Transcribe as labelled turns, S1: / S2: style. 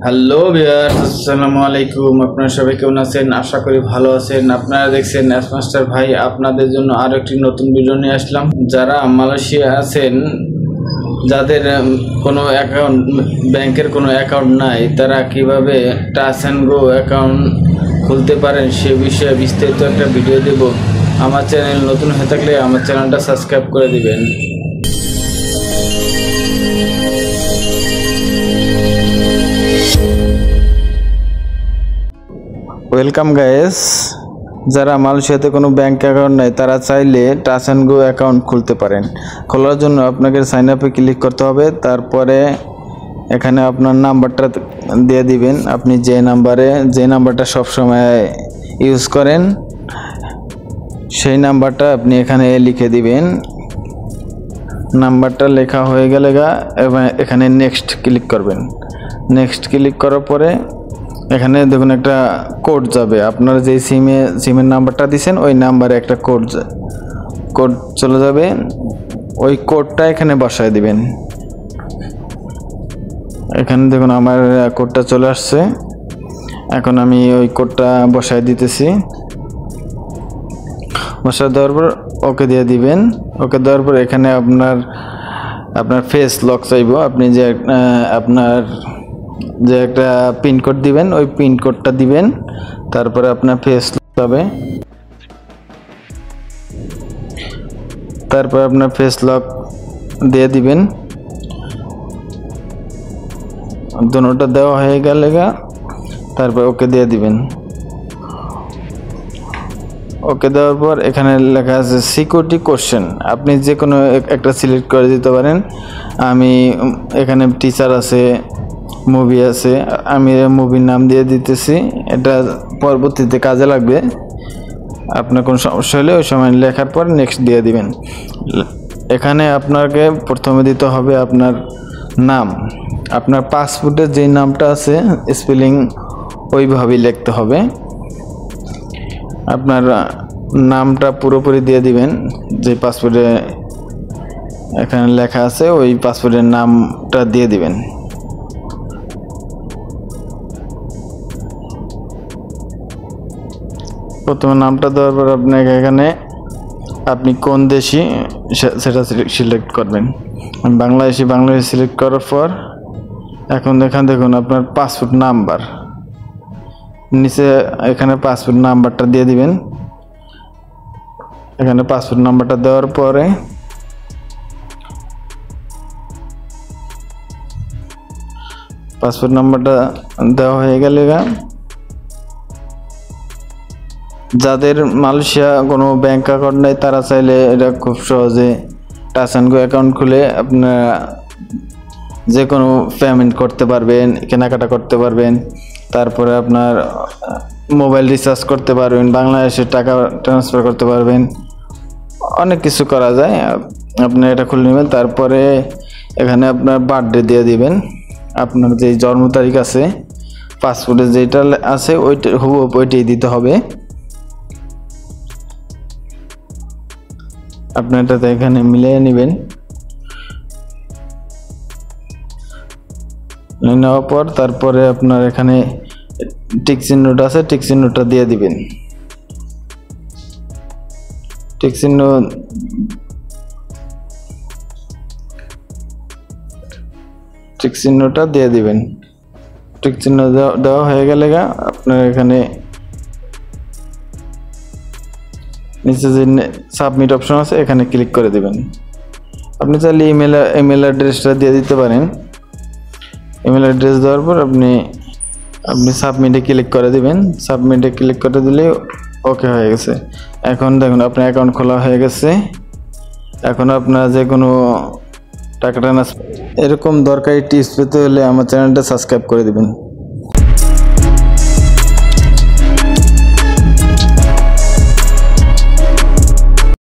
S1: Hello viewers, আসসালামু আলাইকুম। আপনারা সবাই কেমন আছেন? আশা করি ভালো আছেন। আপনারা দেখছেন মাস্টার ভাই, আপনাদের জন্য আরো একটি নতুন ভিডিও নিয়ে আসলাম। যারা মালয়েশিয়া আছেন, যাদের কোনো অ্যাকাউন্ট, ব্যাংকের কোনো অ্যাকাউন্ট নাই, তারা কিভাবে টাচ অ্যান্ড গো অ্যাকাউন্ট খুলতে পারেন সে বিষয়ে বিস্তারিত একটা ভিডিও দেব। আমার চ্যানেল নতুন হয়ে থাকলে আমার চ্যানেলটা সাবস্ক্রাইব করে দিবেন। Welcome guys. যারা মালয়েশিয়াতে কোনো ব্যাংক অ্যাকাউন্ট নেই, তারা চাইলে টাচ অ্যান্ড গো অ্যাকাউন্ট খুলতে পারেন। খোলার জন্য আপনাকে সাইন আপে ক্লিক করতে হবে। তারপরে এখানে আপনার নাম্বারটা দিয়ে দিবেন। আপনি যে নাম্বারটা সবসময় ইউজ করেন, সেই নাম্বারটা আপনি এখানে লিখে দিবেন। নাম্বারটা লেখা হয়ে গেলে এখানে নেক্সট ক্লিক করবেন। নেক্সট ক্লিক করার পরে এখানে দেখুন একটা কোড যাবে। আপনার যে সিমের নাম্বারটা দিয়েছেন ওই নাম্বারে একটা কোড চলে যাবে। ওই কোডটা এখানে বসায় দিবেন। এখানে দেখুন আমার কোডটা চলে আসছে। এখন আমি ওই কোডটা বসায় দিতেছি। বসায় দেওয়ার পর ওকে দিয়ে দিবেন। ওকে দেওয়ার পর এখানে আপনার ফেস লক চাইবো। আপনি যে আপনার যে একটা পিনকোড দিবেন, ওই পিনকোডটা দিবেন। তারপরে আপনার ফেস হবে। তারপর আপনার ফেস লক দিয়ে দিবেন। দুটোটা দেওয়া হয়ে গেলে তারপর ওকে দিয়ে দিবেন। ওকে দেওয়ার পর এখানে লেখা আছে সিকিউরিটি কোশ্চেন। আপনি যে কোনো একটা সিলেক্ট করে দিতে পারেন। আমি এখানে টিচার আছে, মুভি আছে, আমি মুভির নাম দিয়ে দিতেছি। এটা পরবর্তীতে কাজে লাগবে। আপনার কোনো সমস্যা হলে ওই সময় লেখার পর নেক্সট দিয়ে দিবেন। এখানে আপনাকে প্রথমে দিতে হবে আপনার নাম। আপনার পাসপোর্টে যে নামটা আছে স্পেলিং ওইভাবেই লিখতে হবে। আপনার নামটা পুরোপুরি দিয়ে দিবেন। যে পাসপোর্টে এখানে লেখা আছে ওই পাসপোর্টের নামটা দিয়ে দিবেন। প্রথমে নামটা দেওয়ার পর আপনাকে এখানে আপনি কোন দেশি সেটা সিলেক্ট করবেন। আমি বাংলাদেশি সিলেক্ট করার পর এখন দেখুন আপনার পাসপোর্ট নাম্বার নিচে এখানে পাসপোর্ট নাম্বারটা দিয়ে দিবেন। এখানে পাসপোর্ট নাম্বারটা দেওয়ার পরে পাসপোর্ট নাম্বারটা দেওয়া হয়ে গেলে যাদের মালয়েশিয়া কোনো ব্যাংক অ্যাকাউন্ট নেই, তারা চাইলে এটা খুব সহজে টাচ অ্যান্ড গো অ্যাকাউন্ট খুলে আপনারা যে কোনো পেমেন্ট করতে পারবেন, কেনাকাটা করতে পারবেন। তারপরে আপনার মোবাইল রিচার্জ করতে পারবেন, বাংলাদেশে টাকা ট্রান্সফার করতে পারবেন, অনেক কিছু করা যায়। আপনি এটা খুলে নেবেন। তারপরে এখানে আপনার বার্থডে দিয়ে দিবেন। আপনার যে জন্ম তারিখ আছে পাসপোর্টে যেটা আছে ওইটাই দিতে হবে। আপনার এটাতে এখানে মিলিয়ে নেবেন। নেওয়ার পর তারপরে আপনার এখানে টিক চিহ্নটা আছে, টিক চিহ্নটা দিয়ে দিবেন। টিক চিহ্নটা দিয়ে দিবেন। টিক চিহ্ন দেওয়া হয়ে গেলে আপনার এখানে নিচে যে সাবমিট অপশন আছে এখানে ক্লিক করে দিবেন। আপনি চাইলে ইমেল অ্যাড্রেসটা দিয়ে দিতে পারেন। ইমেল অ্যাড্রেস দেওয়ার পর আপনি সাবমিটে ক্লিক করে দিবেন। সাবমিটে ক্লিক করে দিলে ওকে হয়ে গেছে। এখন দেখুন আপনার অ্যাকাউন্ট খোলা হয়ে গেছে। এখন আপনারা যে কোনো টাকা ট্রান্সফার, এরকম দরকারি টিপস পেতে হলে আমার চ্যানেলটা সাবস্ক্রাইব করে দিবেন।